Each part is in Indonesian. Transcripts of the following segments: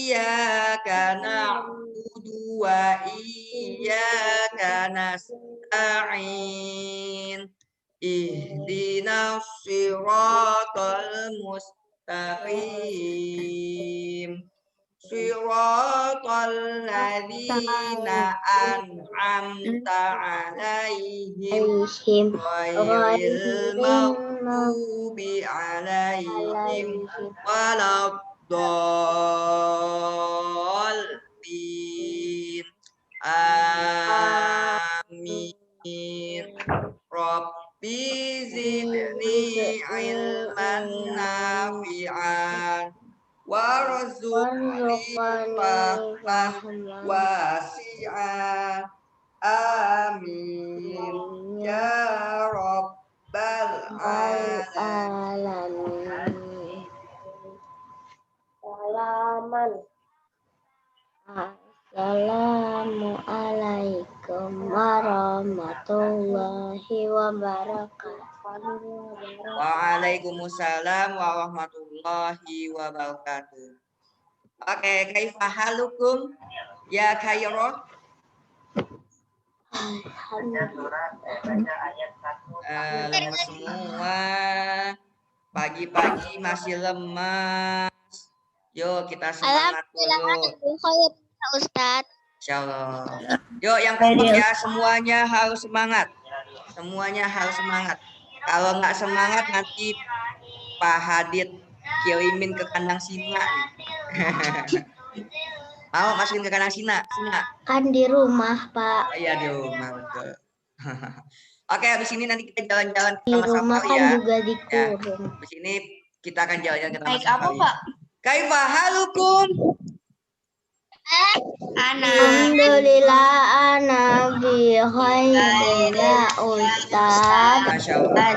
iyyaka na'budu wa iyyaka nasta'in. Ihdinas siratal mustaqim. Siratal ladzina an'amta 'alaihim ghairil maghdubi 'alaihim waladdallin. Amin. Rabbi zidni ilman nafi'an warzuqni fahman wasi'an. Amin ya rabbal alamin. Assalamualaikum warahmatullahi wabarakatuh. Waalaikumsalam warahmatullahi wabarakatuh. Oke, kaifa halukum ya Khairah? Lemas semua. Pagi-pagi masih lemas. Yuk kita semangat dulu. Ustadz. Insyaallah. Yuk yang kompak ya, semuanya harus semangat. Semuanya harus semangat. Kalau nggak semangat nanti Pak Hadid kirimin ke kandang singa nih. Mau masukin ke kandang singa? Kan di rumah, Pak. Iya di rumah betul. Oke, habis ini nanti kita jalan-jalan ke Di Taman rumah Safari kan ya. juga dikurung. Ya. Habis ini kita akan jalan-jalan ke Taman Baik apa, Safari. Pak? Kaifa halukum? Alhamdulillah ana bi khairin ya Ustaz. Masya Allah.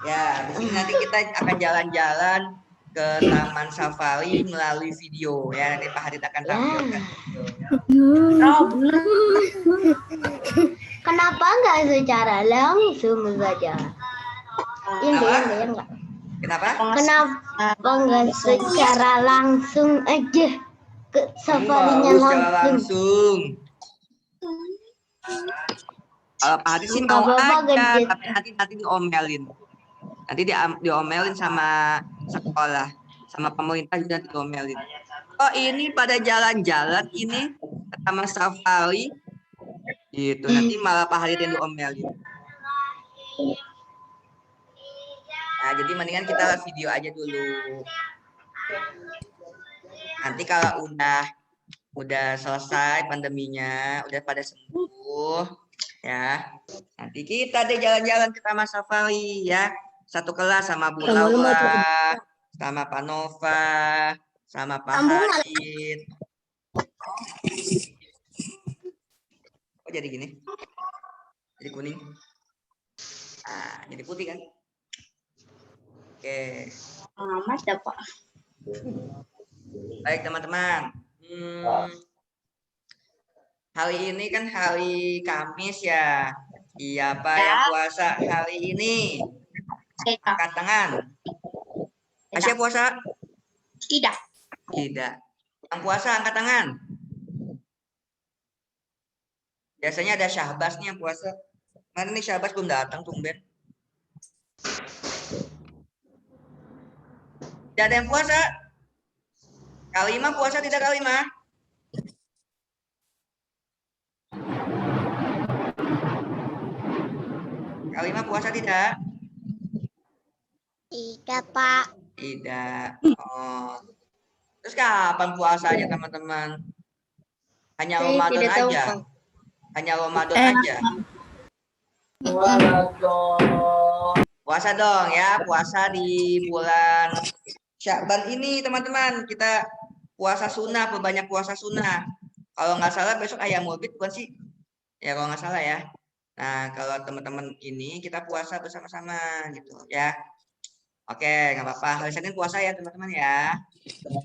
Ya, habis ini nanti kita akan jalan-jalan ke Taman Safari melalui video ya. Nanti Pak Hadid akan tampilkan. Kenapa nggak secara langsung saja? Enggak. Kenapa? Kenapa nggak secara langsung aja ke safarinya secara langsung? Kalau Pak Hadid sih mau aja, tapi nanti diomelin. Nanti diomelin sama sekolah, sama pemerintah juga diomelin. Oh ini pada jalan-jalan ini ke Taman Safari, gitu. Nanti malah Pak Hadid yang diomelin. Nah jadi mendingan kita video aja dulu. Nanti kalau udah selesai pandeminya, udah pada sembuh, ya. Nanti kita deh jalan-jalan ke Taman Safari ya. Satu kelas sama Bu Laura, sama Pak Nova, sama Pak Hadid. Oh jadi gini? Jadi kuning? Ah, jadi putih kan? Oke. Mas Pak. Baik teman-teman. Hari ini kan hari Kamis ya. Siapa yang puasa hari ini? Angkat tangan. Masih puasa? Tidak. Tidak. Yang puasa angkat tangan. Biasanya ada Syahbasnya yang puasa. Mana nih Syahbas belum datang tumben. Tidak ada yang puasa. Kalimah puasa tidak Kalimah? Kalimah puasa tidak? Tidak, Pak. Tidak. Oh. Terus kapan puasanya teman-teman? Hanya Ramadan aja. Hanya Ramadan aja. Puasa dong ya, puasa di bulan Sya'ban ini teman-teman. Kita puasa sunnah, perbanyak puasa sunnah. Kalau nggak salah besok ayam mulbit bukan sih? Ya kalau nggak salah ya. Nah kalau teman-teman ini kita puasa bersama-sama gitu ya. Oke, nggak apa-apa. Hari Senin puasa ya teman-teman ya.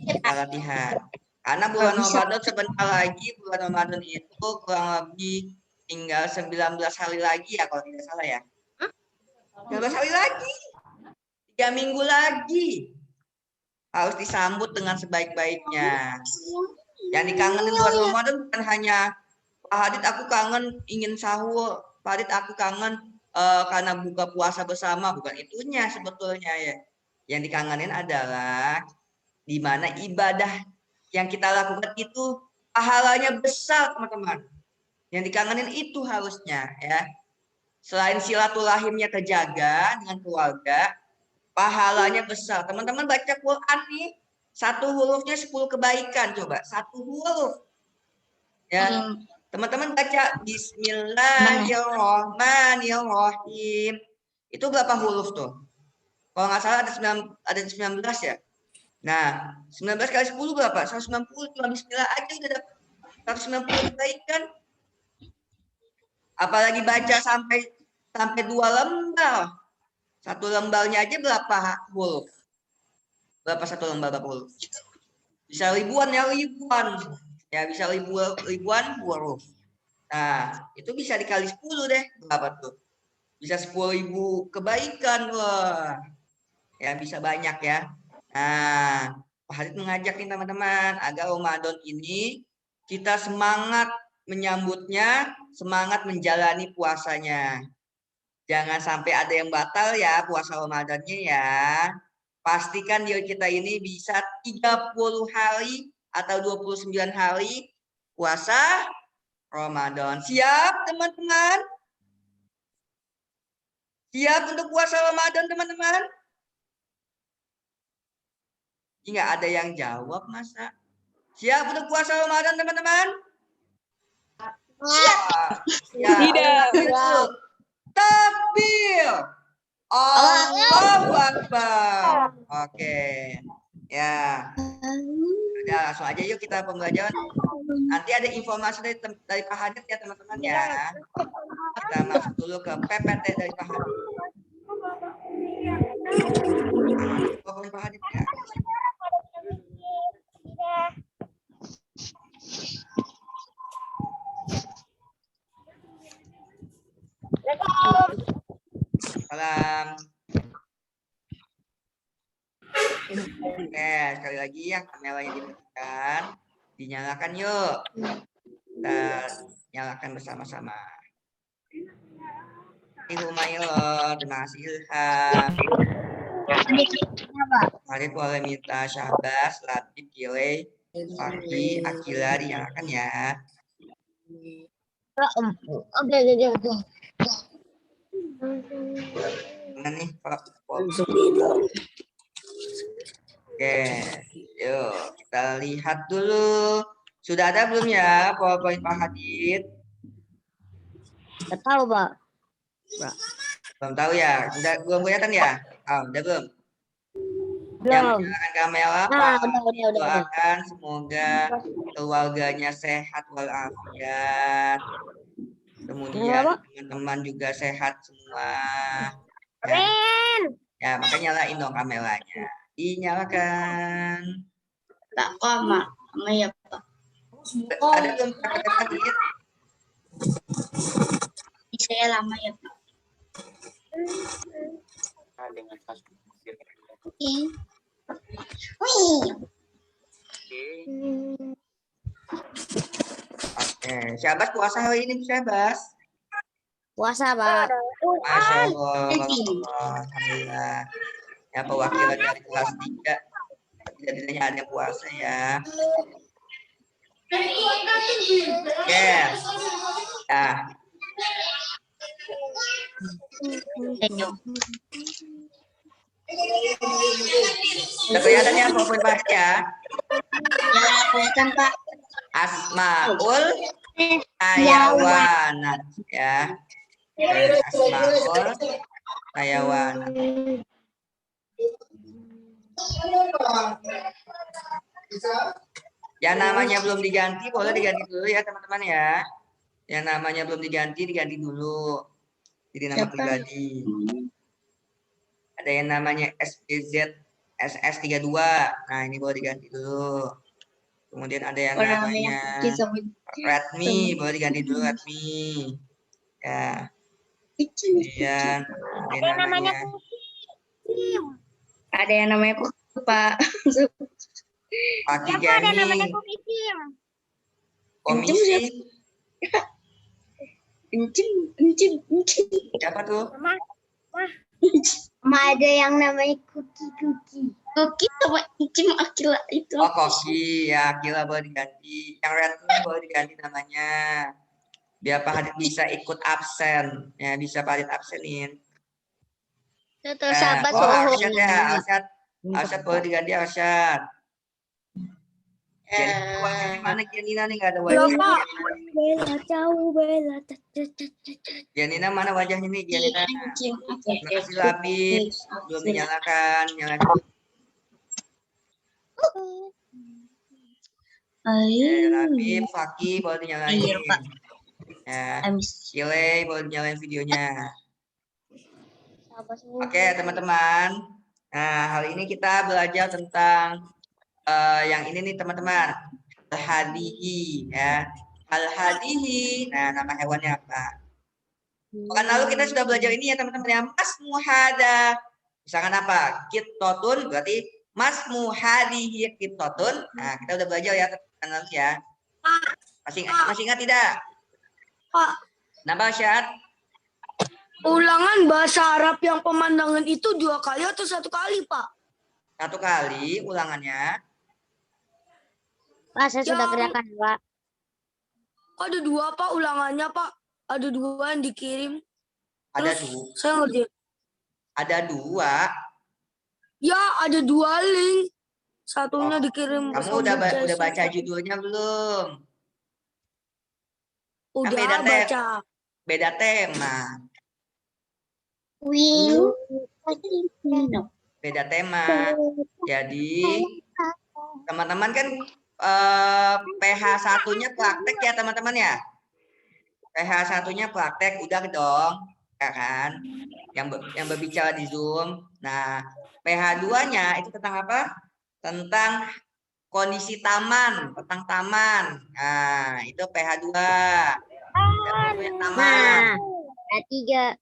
Kita latihan. Karena bulan Ramadan sebentar lagi, bulan Ramadan itu kurang lebih tinggal 19 hari lagi ya kalau tidak salah ya. 19 hari lagi. 3 minggu lagi. harus disambut dengan sebaik-baiknya. Yang dikangenin buat Ramadan bukan hanya Pak Hadit aku kangen ingin sahur, Pak Hadit aku kangen karena buka puasa bersama, bukan itunya sebetulnya ya. Yang dikangenin adalah di mana ibadah yang kita lakukan itu pahalanya besar, teman-teman. Yang dikangenin itu harusnya ya. Selain silaturahimnya terjaga dengan keluarga, pahalanya besar. Teman-teman baca Quran nih, satu hurufnya 10 kebaikan, coba. Satu huruf. Ya. Teman-teman baca Bismillahirrahmanirrahim. Itu berapa huruf tuh? Kalau nggak salah ada 19 ya. Nah, 19 kali 10 berapa? 190, cuma bismillah aja udah dapat 190 kebaikan. Apalagi baca sampai 2 lembar. Satu lembarnya aja berapa huruf? Berapa satu lembar berapa huruf? Bisa ribuan ya, ribuan. Ya, bisa ribuan huruf. Nah, itu bisa dikali 10 deh. Berapa tuh? Bisa 10.000 kebaikan. Wah. Ya, bisa banyak ya. Nah, Pak Hadid mengajak nih teman-teman agar Ramadan ini kita semangat menyambutnya, semangat menjalani puasanya. Jangan sampai ada yang batal ya puasa Ramadannya ya. Pastikan diri kita ini bisa 30 hari atau 29 hari puasa Ramadan. Siap teman-teman? Siap untuk puasa Ramadan teman-teman? Nggak ada yang jawab masa. Siap untuk puasa Ramadan teman-teman? Siap. Siap. Takbir. Allahu Akbar. Oke. Ya. Udah langsung aja yuk kita pembelajaran. Nanti ada informasi dari Pak Hadid ya teman-teman ya. Kita masuk dulu ke PPT dari Pak Hadid. Pak Hadid ya. Salam. Oke, sekali lagi ya kameranya dimatikan, dinyalakan yuk. Kita nyalakan bersama-sama. Humayron, terima kasih Ilham. Hadid Walemita, Syahbas, Latif, Kile, Fakih, Akila dinyalakan ya. Mana nih Pak? Oke, yuk kita lihat dulu. Sudah ada belum ya PowerPoint Pak Hadid? Nggak tahu, Pak. Belum tahu ya? Belum kelihatan ya? Udah belum? Yang menyalakan kamera Pak doakan semoga keluarganya sehat walafiat. Kemudian teman-teman juga sehat semua. Ya. Ya, makanya nyalain dong kameranya. Dinyalakan. Tak lama ya Pak. Ada belum Pak Hadid? Saya lama ya Pak. Oke, Syahbas puasa hari ini Syahbas? Puasa, Pak. Masya Allah, alhamdulillah. Ya perwakilan dari kelas 3 tidak hanya puasa ya. Yes. Nah. Sudah kelihatan ya PowerPoint Pak ya? Ya, kelihatan Pak. Asmaul Hayawanat ya. Asmaul Hayawanat. Yang namanya belum diganti boleh diganti dulu ya teman-teman ya. Yang namanya belum diganti dulu. Jadi nama pribadi. Ada yang namanya SPZ SS32. Nah, ini boleh diganti dulu. Kemudian ada yang namanya Redmi, boleh diganti dulu Redmi. Ya. Kemudian ada yang namanya ada yang namanya Pak. Kaki Siapa ada namanya Jenny. Koki Kim? Komisi. Encim. Siapa tuh? Mama, Sama ada yang namanya Kuki. Kuki sama Encim Akila itu. Oh, Koki. Ya, Akila boleh diganti. Yang red ini boleh diganti namanya. Biar Pak Hadid bisa ikut absen. Ya, bisa Pak Hadid absenin. Terus Nah, apa oh, suhu? Arsyad ya. Arsyad boleh diganti Arsyad. Janina wajahnya mana Janina nih? Nggak ada wajahnya. Bella jauh, Bella. Janina mana wajahnya nih? Janina. Encim Terima kasih Labib. Belum dinyalakan. Nyalakan. Labib, Faki boleh dinyalain. Iya, Pak. Ya, Ile boleh dinyalain videonya. Oke, teman-teman. Nah, hari ini kita belajar tentang yang ini nih, teman-teman. Al-hadihi, ya. Al-hadihi. Nah, nama hewannya apa? Pekan lalu kita sudah belajar ini ya, teman-teman. Ya, Mas Muhada. Misalkan apa? Kittotun berarti Mas Muhadihi kittotun. Nah, kita udah belajar ya pekan lalu ya. Masih ingat tidak? Pak, Nambah Syad? ulangan bahasa Arab yang pemandangan itu 2 kali atau 1 kali, Pak? 1 kali ulangannya. Pak, saya sudah Ya. kerjakan, Pak. Ada 2, Pak, ulangannya, Pak. Ada 2 yang dikirim. Ada Terus saya ngerjain. Ada 2. Ya, ada 2 link. Satunya dikirim Kamu sama udah Jesse. baca judulnya belum? Udah beda baca. Beda tema. Beda tema. Jadi teman-teman kan PH 1-nya praktek ya, teman-teman ya. PH 1-nya praktek udah dong, ya kan? Yang berbicara di Zoom. Nah, PH 2-nya itu tentang apa? Tentang kondisi taman, tentang taman. Nah, itu PH 2. Yang taman. Nah, tiga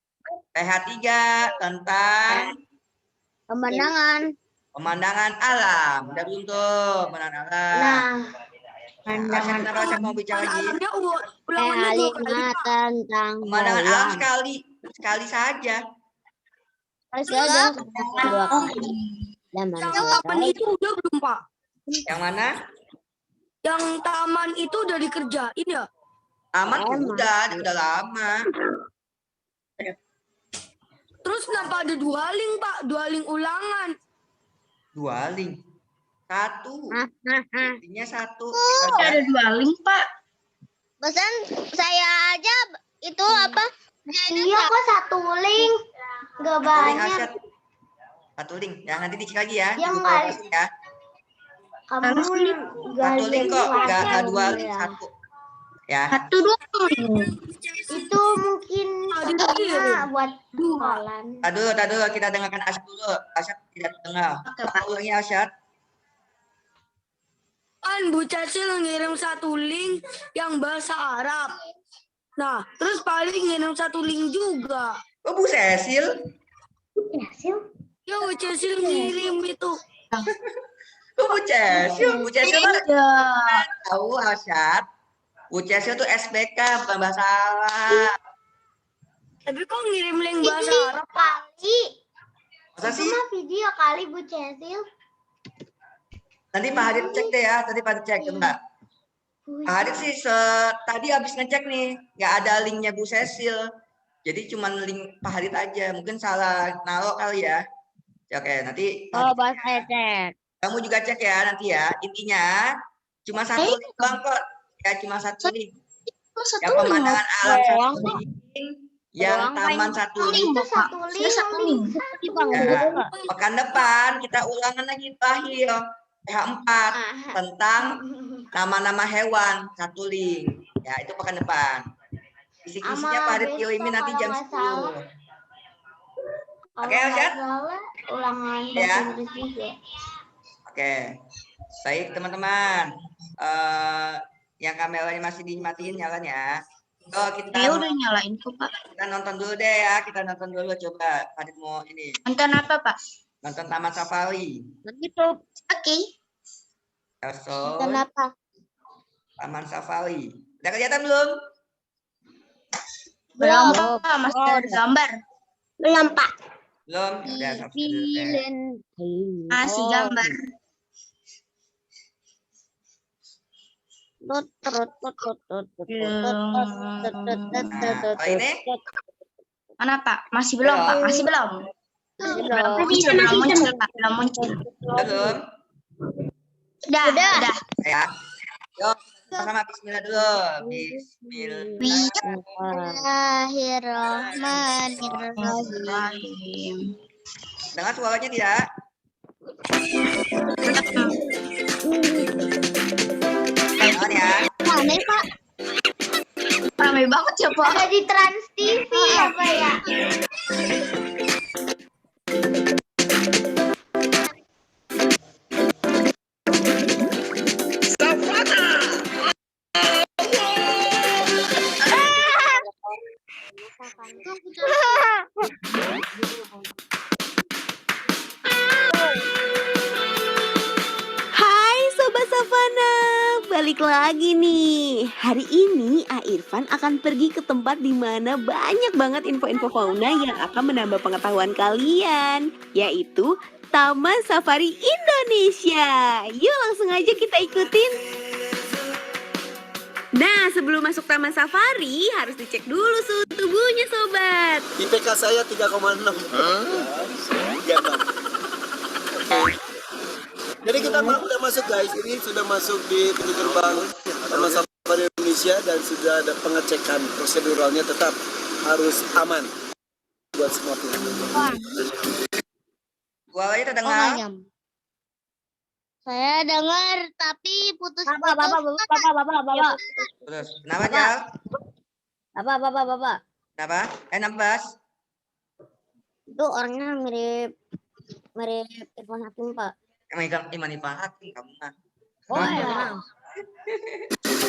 PH 3 tentang pemandangan. alam. Udah belum tuh, pemandangan alam. Nah, kenapa saya mau bicara lagi? Alamnya ulangannya 2 kali, Lima Pak. tentang Pemandangan alam hewan. sekali saja. Harus ada 2 kali. Dan Yang taman itu udah belum, Pak? Yang mana? Yang taman itu udah dikerjain ya? Taman udah lama. Terus kenapa ada 2 link, Pak? 2 link ulangan. 2 link. 1. Intinya 1. Ada 2 link, Pak. Bosan saya aja itu apa? Iya kok 1 link. Gak banyak. 1 link. Ya, nanti dicek lagi ya. Yang Di Google Classroom ya. Kamu 1 link kok, enggak 2 link, 1. Ya. 1 doang. Itu mungkin buat jualan. Tadi dulu kita dengarkan Asyad dulu. Asyad tidak dengar. Ulangi Asyad. Kan Bu Cecil ngirim 1 link yang bahasa Arab. Nah, terus paling ngirim 1 link juga. Oh, Bu Cecil. Ya, Bu Cecil ngirim itu. Oh, Bu Cecil. Bu Cecil mah tahu Asyad. Bu Cecil itu SBK bukan bahasa Arab. Tapi kok ngirim link bahasa Arab, Pak? Masa sih? Video kali Bu Cecil. Nanti Pak Hadid cek deh ya. Tadi Pak Hadid cek, coba. Pak Hadid sih tadi habis ngecek nih. Nggak ada linknya Bu Cecil. Jadi cuma link Pak Hadid aja. Mungkin salah naruh kali ya. Oke, nanti Coba saya cek. kamu juga cek ya nanti ya. Intinya cuma 1 link doang kok. Ya cuma 1 link. Yang pemandangan alam 1 link. Yang taman 1 link. Satu link. Ya, pekan depan kita ulangan lagi terakhir. PH 4 tentang nama-nama hewan 1 link. Ya, itu pekan depan. Kisi-kisinya Pak Hadid kirimin nanti jam 10. Oke, Asyad? Ulangan Ya. bahasa Inggris juga. Oke. Baik, teman-teman. Yang kameranya masih dimatiin nyalain ya. Oh, kita Saya udah nyalain kok, Pak. kita nonton dulu deh ya. Kita nonton dulu coba. Pak Hadid mau ini. Nonton apa, Pak? Nonton Taman Safari. Begitu. Oke. Episode Kenapa? Taman Safari. Udah kelihatan belum? Belum, Belum. Pak. Masih ada gambar. Belum, Pak. Belum? Udah subscribe. Masih gambar. Nah, kalau ini Mana, Pak? Masih belum, Pak. Masih belum. Belum muncul, Pak. Belum muncul. belum? Udah. Ya. Yuk, sama Bismillah dulu. Bismillah. Bismillahirrahmanirrahim. Dengar suaranya tidak? Dengar ya. Mana, Pak? Ramai banget ya, Pak. Ada di Trans TV apa ya? Hai Sobat Savana, balik lagi nih. Hari ini A Irfan akan pergi ke tempat di mana banyak banget info-info fauna yang akan menambah pengetahuan kalian, yaitu Taman Safari Indonesia. Yuk langsung aja kita ikutin. Nah, sebelum masuk Taman Safari harus dicek dulu suhu tubuhnya sobat. IPK saya 3,6. 36. Oke. Jadi kita udah masuk guys, ini sudah masuk di pintu gerbang Taman Safari Indonesia dan sudah ada pengecekan proseduralnya, tetap harus aman buat semua pihak. Suaranya terdengar? Saya dengar tapi putus-putus. Bapak. Terus, kenapa Jal? Bapak. Kenapa? 16. Itu orangnya mirip Irfan Hakim, Pak. Emang Iman Ipang Hakim kamu mah. Oh, emang.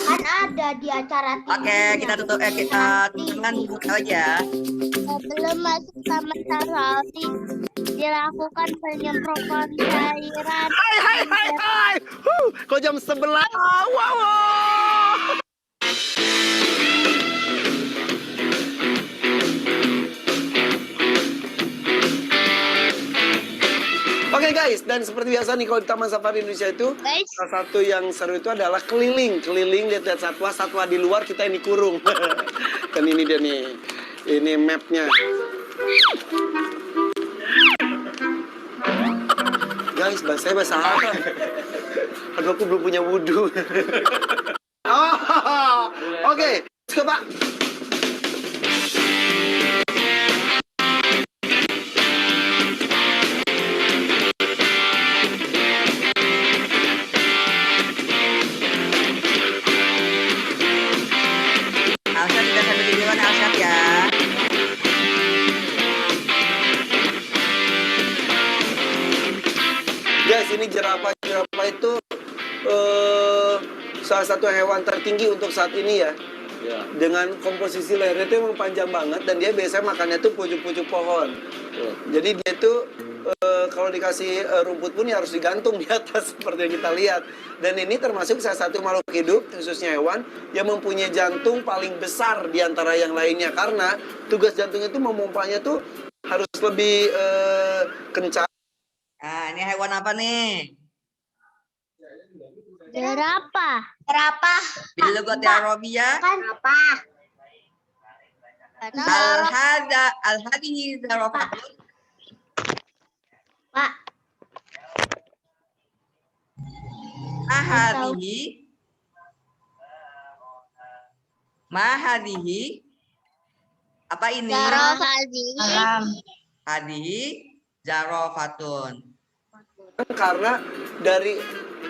Kan ada di acara TV. Oke, kita tutup kita teman buka aja. Sebelum masuk Taman Safari dilakukan penyemprotan cairan. Hai. Kok jam 11? Wow. Oke guys, dan seperti biasa nih kalau di Taman Safari Indonesia itu Guys, salah satu yang seru itu adalah keliling lihat satwa di luar, kita ini kurung. Dan ini dia nih, ini mapnya. Guys, saya bahasa apa? Aduh, aku belum punya wudhu. Oke, coba. Alsat tidak sampai tujuan Alsat ya. Guys, ini jerapah itu salah satu hewan tertinggi untuk saat ini ya. Dengan komposisi lehernya itu emang panjang banget dan dia biasanya makannya tuh pucuk-pucuk pohon. Jadi dia tuh kalau dikasih rumput pun ya harus digantung di atas seperti yang kita lihat. Dan ini termasuk salah satu makhluk hidup, khususnya hewan, yang mempunyai jantung paling besar di antara yang lainnya. Karena tugas jantungnya itu memompanya tuh harus lebih kencang. Nah, ini hewan apa nih? jerapah. Bil lughati Arabiyah al-hadihi zarafatun. Pak. Mahadihi. Apa ini? Hadihi zarafatun. Karena dari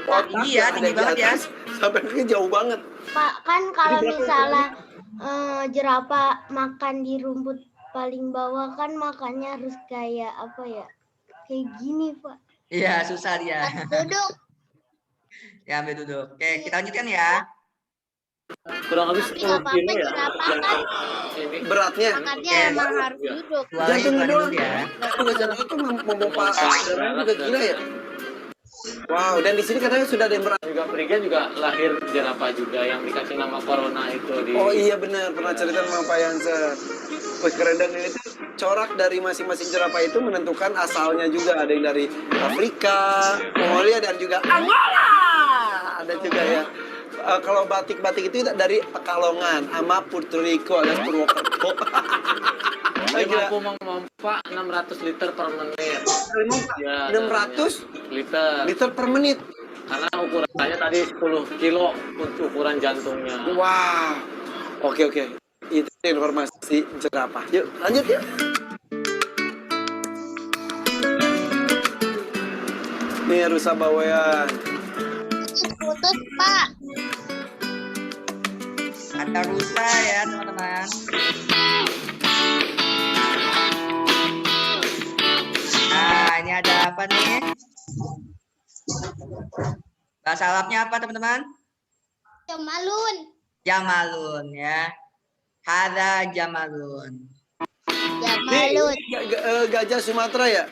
otak Iya, yang tinggi ada di banget ya. atas sampai ke jauh banget. Pak, kan kalau misalnya jerapah makan di rumput paling bawah kan makannya harus kayak apa ya? Kayak gini, Pak. Iya, susah dia. Duduk. Ya, ambil duduk. Oke, kita lanjutkan ya. kurang lebih Tapi 10 nggak apa-apa, kilo ya. jerapah kan Ini Beratnya. makannya emang harus duduk. Keluarin Jantungnya dulu doang. ya. Gajah itu memompa darahnya juga gila ya. Wow, dan di sini katanya sudah ada yang berat. juga Prigen juga lahir jerapah juga yang dikasih nama Corona itu di. Oh iya benar, pernah cerita sama Pak Yanser. Wih keren, dan ini tuh corak dari masing-masing jerapah itu menentukan asalnya juga. Ada yang dari Afrika, Mongolia, dan juga Angola. Ada juga ya. Kalau batik-batik itu dari Pekalongan sama Puerto Rico alias Purwokerto. Dia Gila. mampu memompa 600 liter per menit. Ya, 600 liter. liter per menit. Karena ukurannya tadi 10 kilo untuk ukuran jantungnya. Wow. Oke. Itu informasi jerapah. Yuk, lanjut yuk. Nih rusa bawean. Putus, Pak. Ada rusa ya teman-teman. Nah, ini ada apa nih? Bahasa Arabnya apa teman-teman? Jamalun. Jamalun ya. Hada jamalun. Jamalun. Gajah Sumatera ya?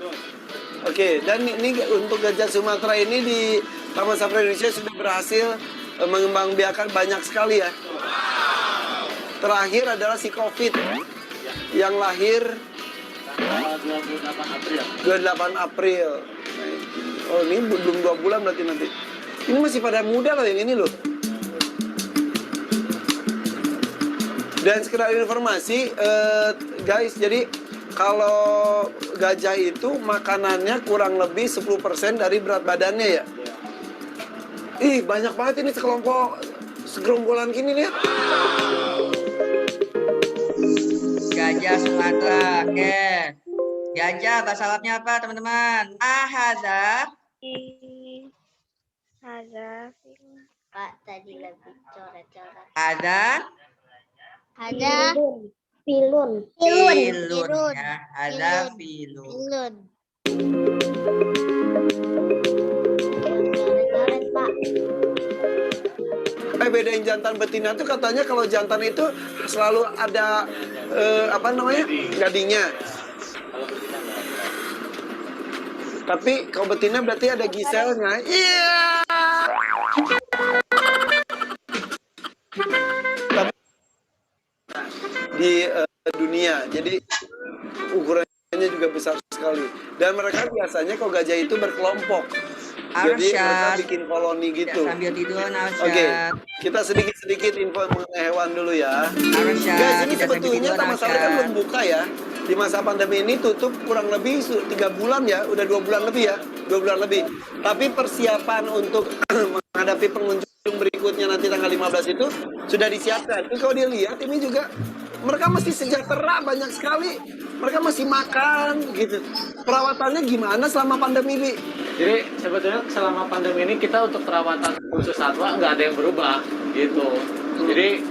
Oke, dan ini untuk gajah Sumatera ini di Taman Safari Indonesia sudah berhasil mengembangbiakan banyak sekali ya. Terakhir adalah si COVID yang lahir Tanggal 28 April. 28 April. Oh ini belum 2 bulan berarti nanti. Ini masih pada muda loh yang ini loh. Dan sekedar informasi, guys, jadi kalau gajah itu makanannya kurang lebih 10% dari berat badannya ya. Ih banyak banget ini segerombolan gini nih ya. Gajah Sumatera. Oke. Gajah bahasa Arabnya apa teman-teman? Ahada. Pak tadi lebih coret-coret. Ada Ada Pilun. filun ya. Ada Filun. filun. Pilun. Coret-coret, Pak. Bedain jantan betina tuh katanya kalau jantan itu selalu ada gadingnya. Tapi kalau betina berarti ada giselnya. Iya. Di dunia, jadi ukurannya juga besar sekali. Dan mereka biasanya kalau gajah itu berkelompok. Jadi mereka Arsyad. bikin koloni gitu. Sambil tiduran Oke, Arsyad. kita sedikit info mengenai hewan dulu ya. Arsyad. Guys, ini tidak sambil sebetulnya tiduran, Taman Safari kan Arsyad. belum buka ya. Di masa pandemi ini tutup kurang lebih 3 bulan ya, udah 2 bulan lebih ya, 2 bulan lebih. Tapi persiapan untuk menghadapi pengunjung berikutnya nanti tanggal 15 itu sudah disiapkan. Tapi kalau dia lihat ini juga mereka masih sejahtera banyak sekali. Mereka masih makan gitu. Perawatannya gimana selama pandemi, Bi? Jadi sebetulnya selama pandemi ini kita untuk perawatan khusus satwa nggak ada yang berubah gitu. Jadi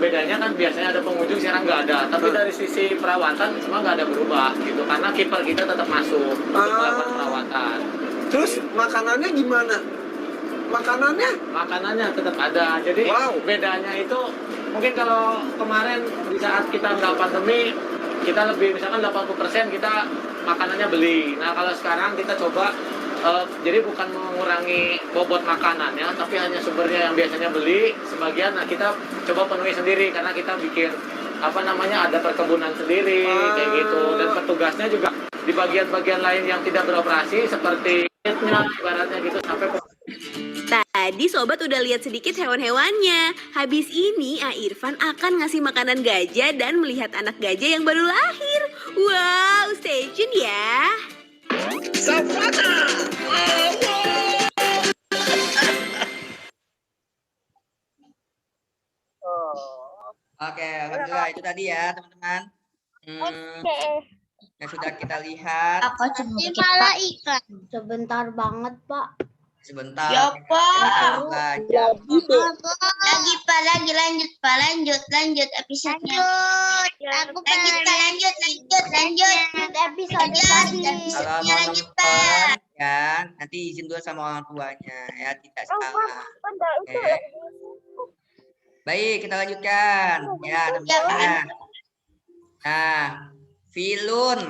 bedanya kan biasanya ada pengunjung, sekarang nggak ada. Tapi dari sisi perawatan semua nggak ada berubah gitu. Karena kiper kita tetap masuk untuk melakukan perawatan. Terus makanannya gimana? Makanannya tetap ada. Jadi Wow. bedanya itu mungkin kalau kemarin di saat kita nggak pandemi kita lebih misalkan 80% kita makanannya beli. Nah kalau sekarang kita coba jadi bukan mengurangi bobot makanannya, tapi hanya sumbernya yang biasanya beli sebagian. Nah kita coba penuhi sendiri karena kita bikin ada perkebunan sendiri kayak gitu. Dan petugasnya juga di bagian-bagian lain yang tidak beroperasi seperti ibaratnya gitu sampai. Tadi sobat udah lihat sedikit hewan-hewannya. Habis ini Irfan akan ngasih makanan gajah dan melihat anak gajah yang baru lahir. Wow, stay tune ya. Oke, alhamdulillah itu tadi ya teman-teman. Yang sudah kita lihat Ini malah ikan. Sebentar banget, Pak. sebentar. Ya, Pak. Kita belajar. Lagi Pak, lanjut Pak, lanjut episodenya. Aku Lanjut pengen Pak, lanjut. Episode tadi. Kalau mau nonton ya nanti izin dulu sama orang tuanya ya, tidak salah. Oke. Baik, kita lanjutkan. Ya, teman-teman. Nah, filun.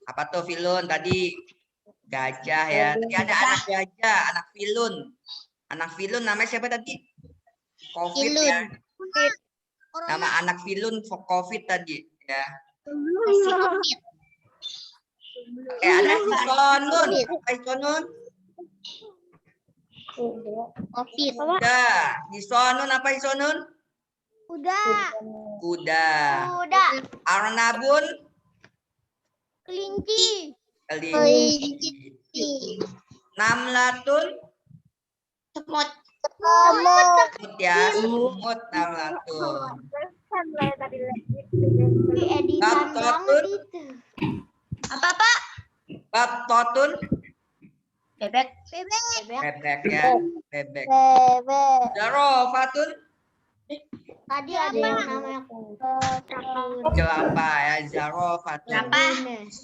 Apa tuh filun tadi? Gajah ya. Tadi ada anak gajah, anak filun. Anak filun namanya siapa tadi? Covid ya. Nama anak filun Covid tadi ya. Ada isonun. Apa isonun? Covid. Kuda. Isonun apa isonun? Kuda. Kuda. Kuda. Arnabun? Kelinci. Kelinci. Namlatun? Semut. Semut ya, semut namlatun. Editan banget itu. Apa, Pak? Batotun? Bebek. Bebek ya, bebek. Bebek. Zarofatun? Tadi ada yang namanya Jerapah ya, zarofatun. Tadi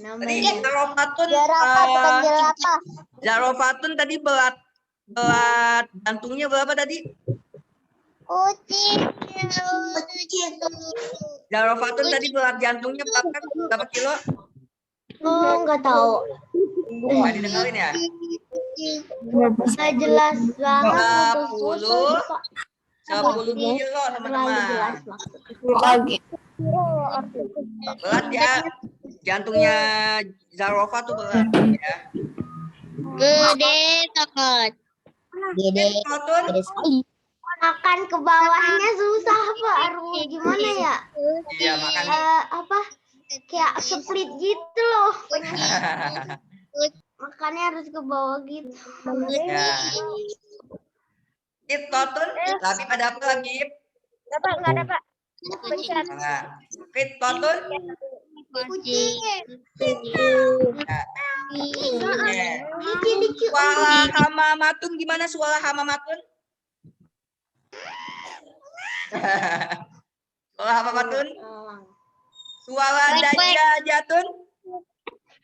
namanya. zarofatun, Jerapah. zarofatun tadi belat jantungnya berapa tadi? Kucing. Zarofatun tadi belat jantungnya berapa kilo? Oh, nggak tahu. Nggak didengarin ya? Nggak jelas banget. 10 kilo Terlalu teman-teman. jelas maksudnya. Berat ya, jantungnya Zarova tuh berat ya. Gede banget. Fatun? Makan ke bawahnya susah Pak. Harus gimana ya? Iya makan. Apa? Kayak split gitu loh. Makannya harus ke bawah gitu. Ya. Kitotun, tapi pada apa lagi? Nggak ada Pak. Nah, Kitotun, Kucing. suara hamamatun gimana suara hamamatun? Suara hamamatun? Suara dajajatun?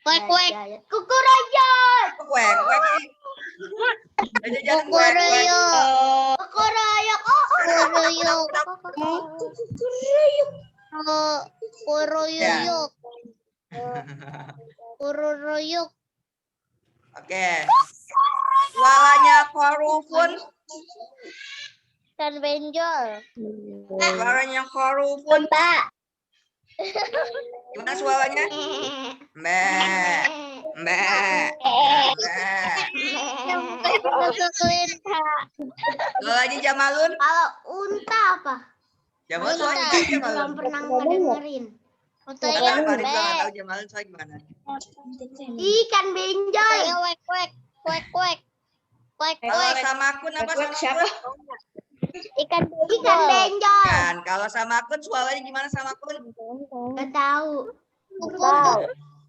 Kuek. Kukurayat. Kuek, kuek sih. Dajajatun kuek, kuek. Kukurayat. Kuroyok. Kuroyok. Oke. Suaranya korufun. Dan benjol. Suaranya korufun. Pak. Gimana suaranya? Mbak. Mbak. Suaranya Jamalun. Kalau unta apa? Jamalun suaranya gimana Belum Jamalun? pernah ngedengerin. Untanya Farid juga nggak tahu Jamalun suara gimana. Ikan benjol. Kuek. Kalau samakun apa samakun? Ikan benjol. Kan, kalau samakun suaranya gimana samakun? Nggak tahu.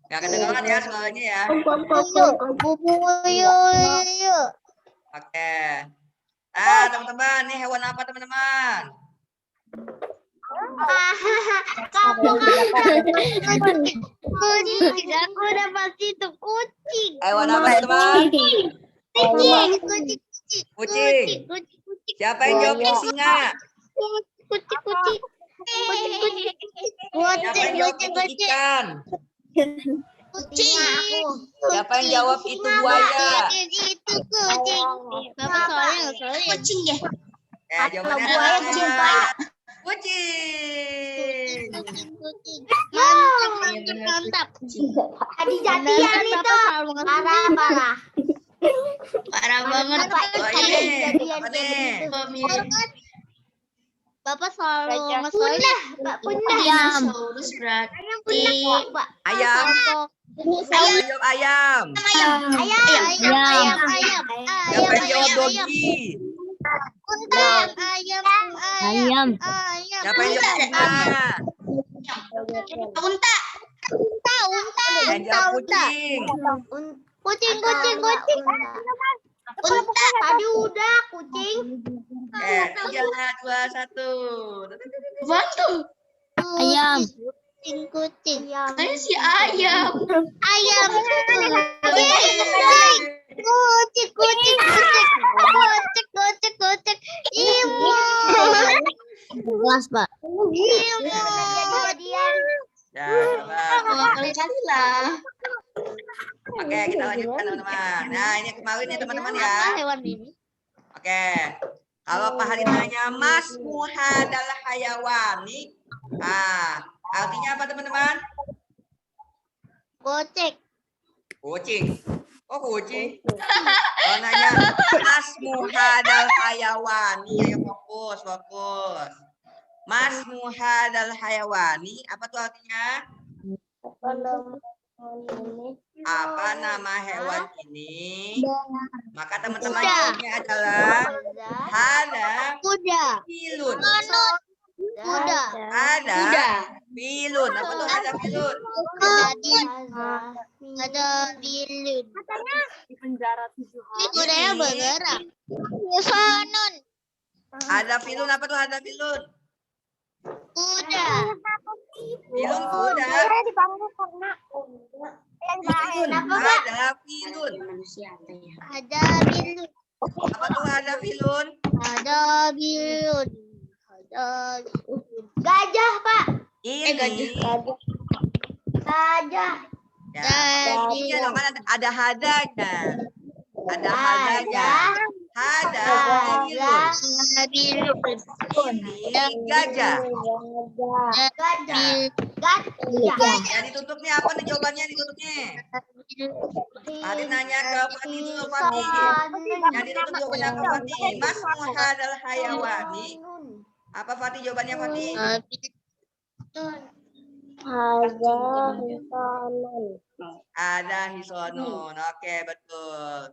Nggak kedengaran ya suaranya ya. Oke. Nah, teman-teman, ini hewan apa teman-teman? Kucing. Aku udah pasti itu kucing. Hewan apa teman? Kucing. Kucing. Siapa yang jawab ini singa? Kucing. Siapa yang jawab itu ikan? Kucing. Siapa yang jawab itu buaya? Itu kucing. Bapak soalnya kucing ya. Ya, jawabannya buaya, adalah kucing, buaya. kucing. Mantap. Tadi jadian itu. Parah. Parah banget. Oh, ini apa nih? Bapak selalu Punah. Mbak punah. Dinosaurus berarti Ayam. Siapa yang jawab ayam? ayam. Siapa yang jawab dogi? Ayam. Siapa yang jawab singa? Unta. Yang jawab kucing. Kucing. Unta. Tadi udah kucing. 3, 2, 1. Batu. Ayam. Kucing. Saya si ayam. Kucing. Ibu. Kelas, Pak. Jadi-jadian. Ya, sabar. Kali lah. Oke, kita lanjutkan teman-teman. Nah, ini kemarin nih teman-teman ya. Hewan ini? Oke. Kalau Pak Hari nanya Mas muhadal hayawani. Ah, artinya apa teman-teman? Gocek. Kucing. Oh, kucing. Kalau nanya Mas muhadal hayawani, ayo fokus, fokus. Mas muhadal hayawani, apa tuh artinya? Apa nama hewan ini? Maka teman-teman jawabnya adalah hada Kuda. filun. Kuda. Ada filun. Apa tuh ada filun? Ada bilun. Ini kudanya bergerak. Sonon. Ada filun. Apa tuh ada filun? Kuda. Filun kuda. Ada filun. Ada bilun. Apa tuh ada filun? Ada bilun. Ada gajah, Pak. Ini. Gajah. Ya, ini dong kan ada hadanya. Ada hadanya. Hada filun. Ini gajah. Gajah. Gajah. Yang ditutupnya apa nih jawabannya ditutupnya? Tadi nanya ke Fatih dulu Fatih. Yang ditutup jawabannya ke Fatih. Mas muhadal hayawani. Apa Fatih jawabannya Fatih? Ada hisonun. Oke, betul.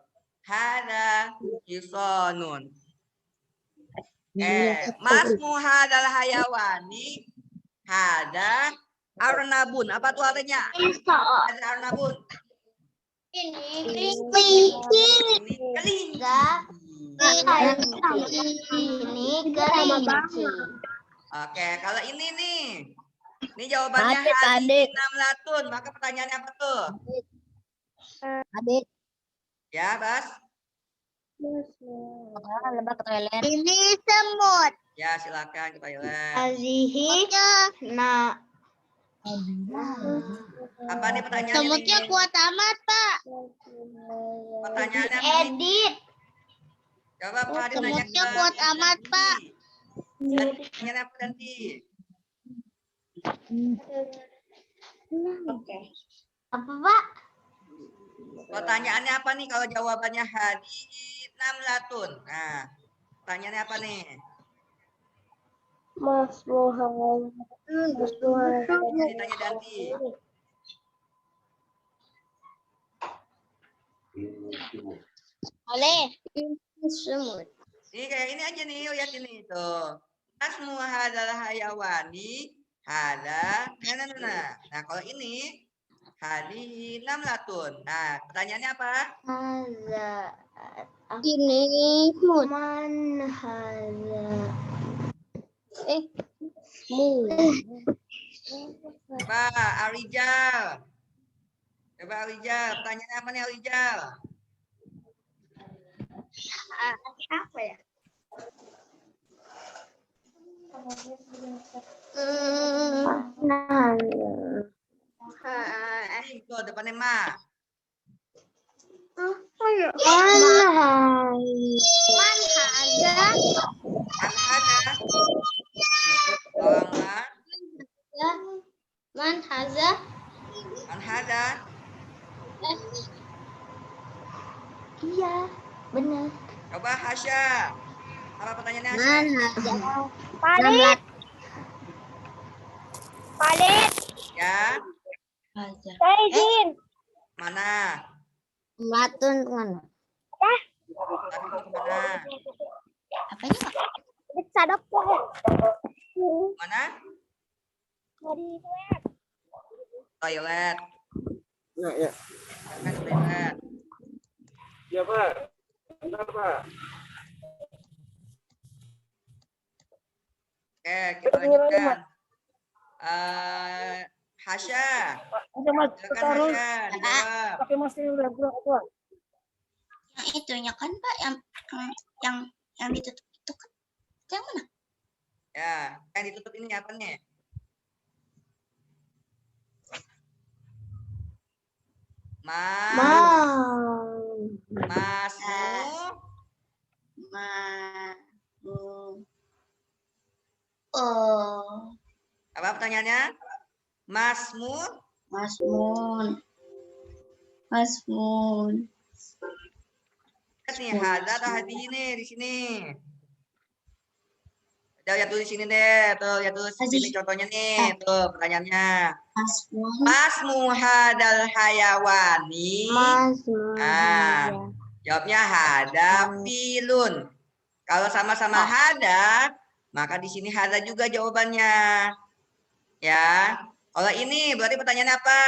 Hada hisonun. Mas muhadal hayawani. Hada arnabun. Apa tuh artinya? Ada arnabun. Ini Ini kelinci. Ini kelinci. Oke, kalau ini nih. Ini jawabannya hadis namlatun. Maka pertanyaannya apa tuh? Adik. Ya, Bas. Lebah ke toilet. Ini semut. Ya, silakan kita lihat. Azihi. Nah, Apa nih pertanyaannya? semutnya nih? kuat amat, Pak. Pertanyaannya apa nih? Edit. Coba Pak Adit nanya Semutnya kuat amat, Pak. Pertanyaannya apa nanti? Apa, Pak? Pertanyaannya apa nih kalau jawabannya hadis namlatun? Nah, pertanyaannya apa nih? Ditanya Danti. Oleh. Semut. Ini kayak ini aja nih, lihat ini tuh. Asmu hadal hayawani hada. Nah, kalau ini hadi namlatun. Nah, pertanyaannya apa? Haza. Ini Man haza. Coba Arijal. Coba Arijal, pertanyaannya apa nih Arijal? Apa ya? Nah. Tuh depannya ma. Man haza. Anhada. Tolong ma. Man haza. Anhada. Iya, benar. Coba Hasya. Apa pertanyaannya Hasya? Palit. Palit. Ya. Saya izin. Mana? Latun mana? Tadi mau kemana? Apanya, Pak? Sadap Mana? Toilet. Nah, ya. Kan toilet. Ya, Pak. Bentar, Pak. Oke, kita lanjutkan. Hasya. Silakan Hasya, dijawab. Yang itunya kan, Pak, yang ditutup itu kan. Yang mana? Ya. Yang ditutup ini apa nih? Masmu. Oh, Apa pertanyaannya? Masmu. Masmun. Masmun. Lihat nih, hada atau hadi ini di sini. Lihat tulis sini deh, tuh lihat tulis sini contohnya nih, tuh pertanyaannya. Masmun. Masmu hadal hayawani. Nah, jawabnya hada filun. Kalau sama-sama hada, maka di sini hada juga jawabannya. Ya. Kalau ini berarti pertanyaan apa?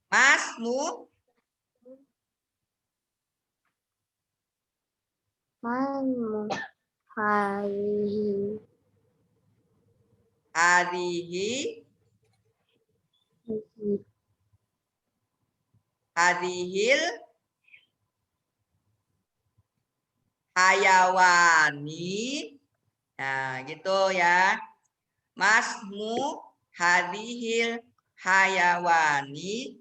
Masmu. Hadihi. Hadihil. Hayawani. Nah, gitu ya. Masmu hadihil hayawani.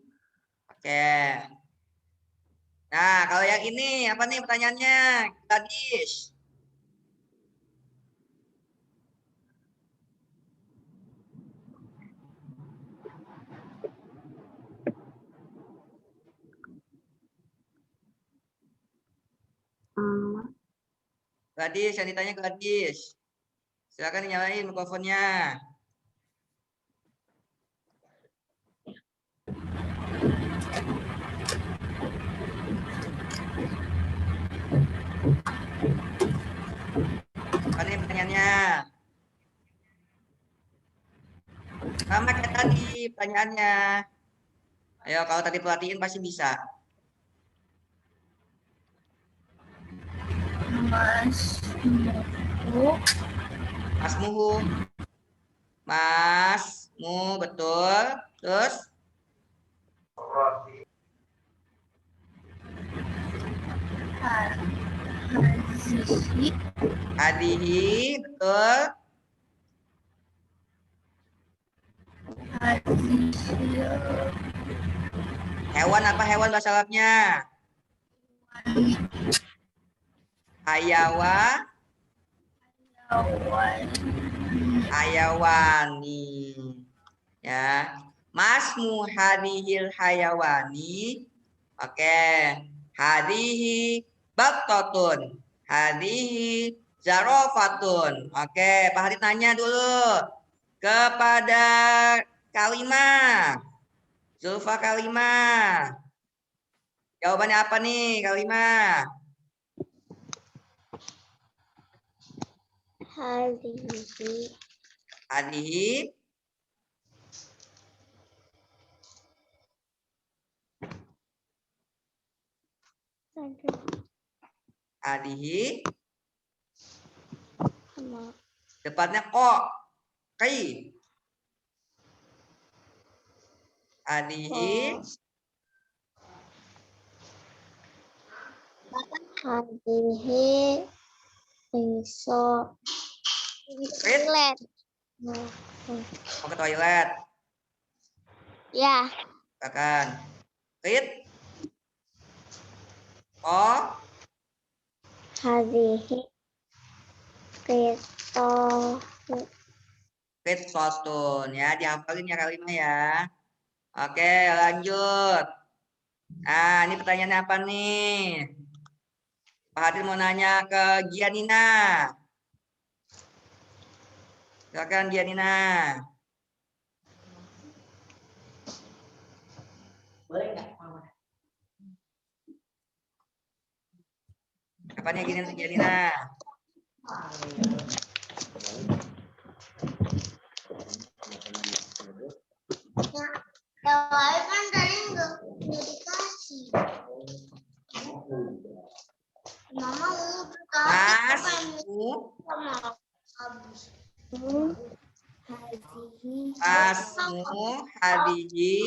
Oke. Nah, kalau yang ini apa nih pertanyaannya? Gadis. Gadis, yang ditanya gadis. Silakan nyalain mikrofonnya. Apa nih pertanyaannya? Sama kayak tadi pertanyaannya. Ayo, kalau tadi perhatiin pasti bisa. Masmuhu. Masmu, betul. Terus? Hadihi, betul. Hewan apa hewan bahasa Arabnya? Hayawa. Hayawani. Ya. Masmu hadihil hayawani. Oke. Hadihi baktotun. Hadihi zarofatun. Oke, Pak Harit nanya dulu kepada Kalimah. Zulfa Kalimah. Jawabannya apa nih, Kalimah? Hadihi. Hadihi. Depannya kok. Kai. Hadihi. Hadihi iso toilet. Mau ke toilet. Ya, Silakan. Rit. Oh. hadihi iso Rit sotun ya, dihafalin ya Kalimah ya. Oke, lanjut. Nah, ini pertanyaannya apa nih? Pak Hadir mau nanya ke Gianina. Silakan Gianina. Boleh nggak? Apa nih Gianina? Tapi kan tadi nggak dikasih. Mama Masmu. Masmu hadihi.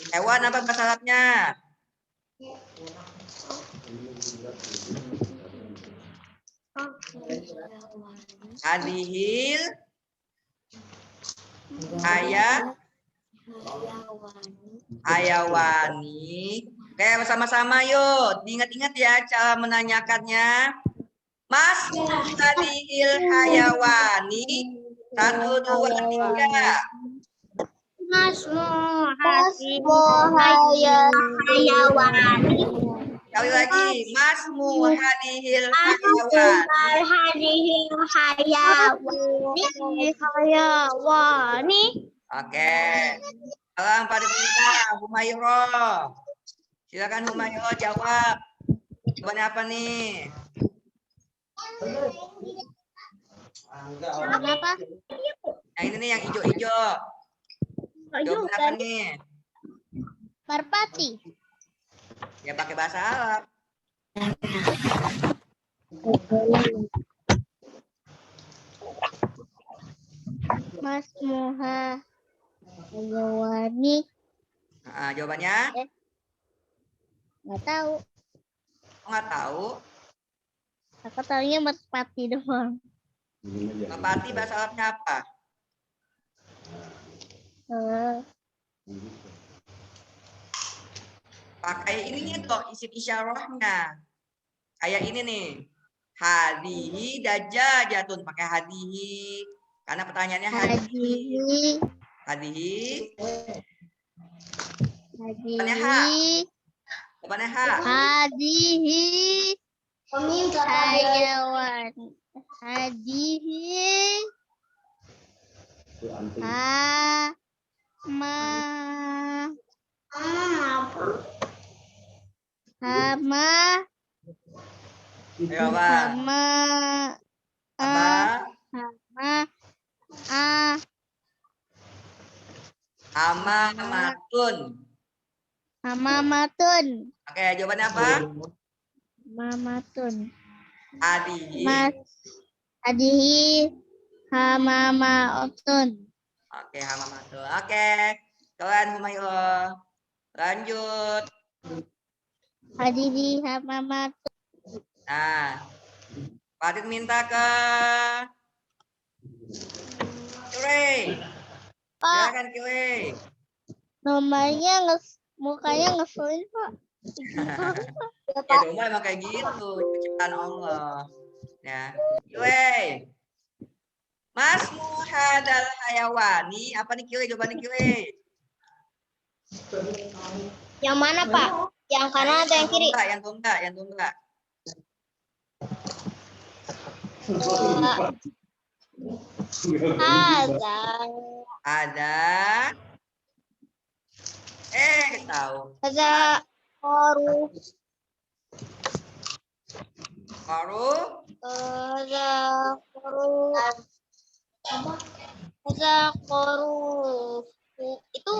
Hewan apa bahasa Arabnya? Hadihil hayawani. Oke, bersama-sama yuk. Diingat-ingat ya cara menanyakannya. Mas hadihil hayawani. 1, 2, 3. hayawani. Sekali lagi, masmu hadihil hayawan. hayawani. Oke. Salam pada perintah Humayro. Silakan Humayro jawab. Jawabannya apa nih? Apa? Yang ini nih yang hijau-hijau. Jawabannya apa nih? Merpati. Ya pakai bahasa Arab. Mas Muha hayawani. Nah, jawabannya? Nggak tahu. Nggak tahu. Aku tahunya merpati doang. Merpati bahasa Arabnya apa? Pakai ininya dong, isim isyarahnya. Kayak ini nih. Hadihi dajajatun. Pakai hadihi. Karena pertanyaannya hadihi. Hadihi. Depannya H. Depannya H. Hadihi hayawan. Hadihi hama Ayo, Bang. Hamamatun. Oke, jawabannya apa? Mamatun. Hadihi. Hadihi hamamatun. Oke, hamamatun. Oke. Kalian Humayro. Lanjut. Hadihi hamamatun. Nah, Fatin minta ke Kile. Silakan Kile. Namanya mukanya ngeselin, Pak. Ya domba emang kayak gitu, ciptaan Allah. Ya, Kile. Mas muhadal hayawani, apa nih Kile? Jawabannya Kile. Yang mana, Pak? Yang kanan atau yang kiri? Yang tunggal. Ada. Tahu. Ada koru. Itu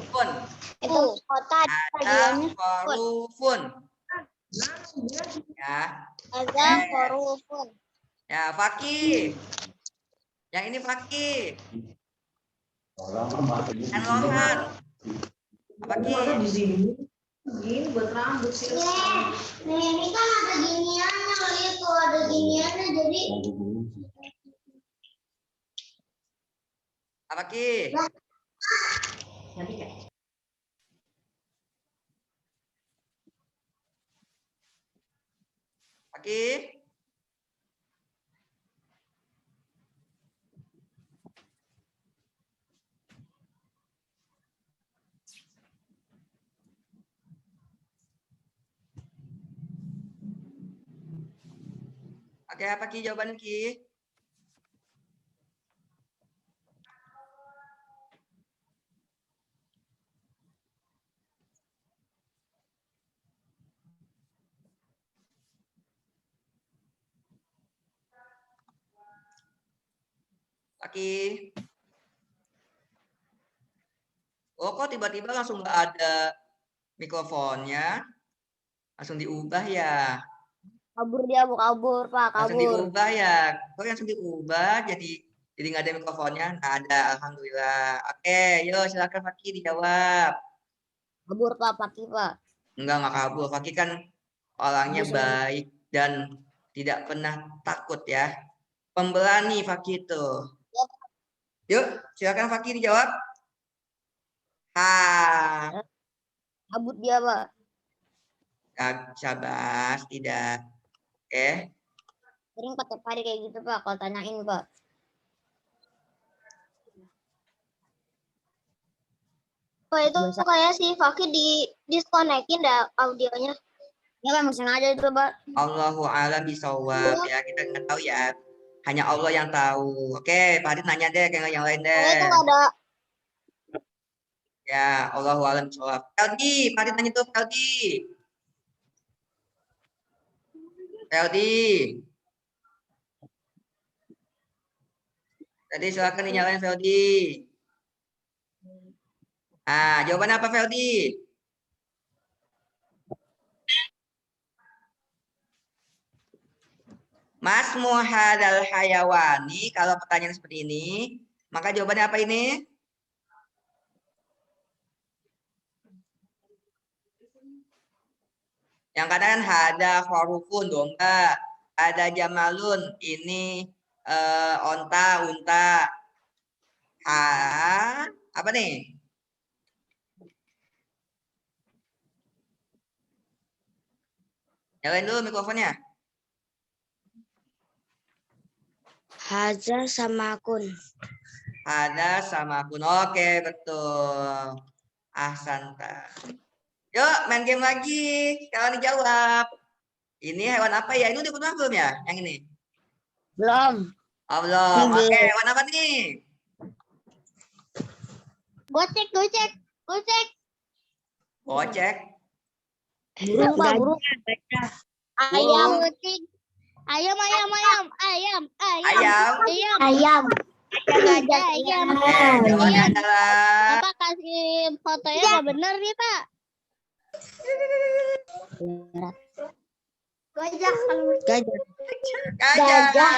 Fun. Itu kota Ada korufun. Ya. Ada korufun. Ya, Fakih. Yang ini Fakih. Dan Lohan. Fakih. Di sini. Gini buat rambut sih. Ini kan ada giniannya, lihat tuh ada giniannya jadi. Fakih. Fakih. Oke, apa Ki jawabannya Ki? Ki. Oh, kok tiba-tiba langsung nggak ada mikrofonnya? Langsung diubah ya? Kabur dia, Bu. Kabur, Pak. Langsung Kabur. diubah ya. Kok langsung diubah jadi nggak ada mikrofonnya? Nggak ada, alhamdulillah. Oke, yuk silakan Fakih dijawab. Kabur, Pak. Paki, Pak. Nggak kabur. Fakih kan orangnya Bisa. baik dan tidak pernah takut ya. Pemberani Fakih itu. Yuk, silakan Fakih dijawab. Kabur dia, Pak. Syabas, tidak. Oke. Sering pakai pari kayak gitu, Pak. Kalau tanyain, Pak. Pak, itu kayak si Fakih diskonekin dah audionya. Ya, Pak. Sengaja itu, Pak. Allahu a'lam bishawab ya, kita nggak tahu ya. Hanya Allah yang tahu. Oke, Pak Adit nanya deh ke yang lain Saya itu deh. nggak ada. Ya, Allahu a'lam bishawab. Peldi, Pak Adit nanya tuh Peldi. Peldi. Tadi silakan dinyalain Feldi. Ah, jawaban apa Feldi? Mas muhadal hayawani, kalau pertanyaan seperti ini, maka jawabannya apa ini? Yang kanan ada khorufun, domba. Ada jamalun, ini onta, unta. Apa nih? Nyalain dulu mikrofonnya. Haza sama akun. Ada sama akun. Oke, betul. Ahsanta. Yuk, main game lagi. Kalian dijawab. Ini hewan apa ya? Ini udah pernah belum ya? Yang ini? Belum. Oh, belum. Oke, hewan apa nih? Gocek. Gocek. Burung, Pak. Burung. Ayam. Kucing. Ayam. Ayam. Gajah, ayam. Jawabannya adalah Bapak kasih fotonya nggak bener nih, Pak. Gajah. gajah.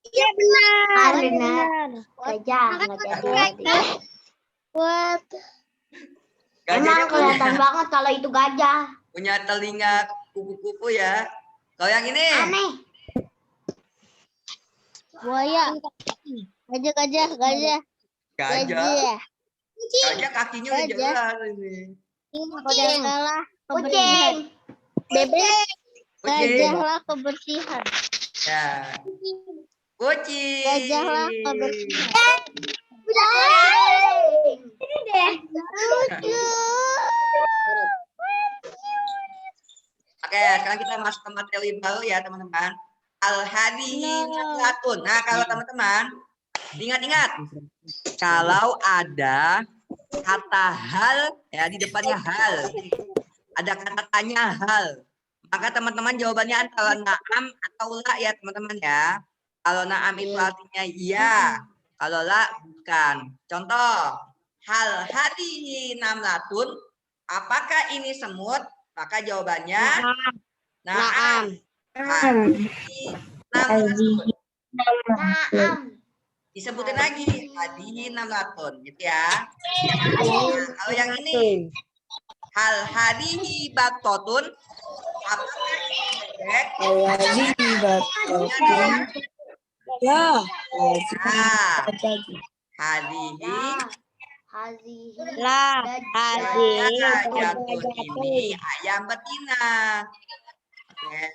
Iya benar. Benar. Gajah. Buat Gajahnya Emang kelihatan banget kalau itu gajah. punya telinga kupu-kupu ya. Kalau yang ini? Aneh. buaya. Gajah. Gajah. Gajah. Gajah kakinya udah Gajah. jelas ini. Gajah lah kebersihan. Kucing. Bebek. Kucing. Gajah lah kebersihan. Ya. Kucing. Gajah lah kebersihan. Ini deh. Oke, sekarang kita masuk ke materi baru ya, teman-teman. Al-hadihi naklatun. Nah, kalau teman-teman ingat-ingat, kalau ada kata hal ya di depannya hal, ada kata tanya hal, maka teman-teman jawabannya antara na'am atau la ya, teman-teman ya. Kalau na'am itu artinya iya, kalau la bukan. Contoh, hal hadihi namlatun, apakah ini semut? Maka jawabannya na'am. Hadihi namlatun. Naam. Disebutin lagi hadihi namlatun gitu ya. Nah, kalau yang ini hal hadihi baktotun, apakah ini bebek? Ya. Nah, hadihi Hazihi. Lah. jatuh ini ayam betina. Oke.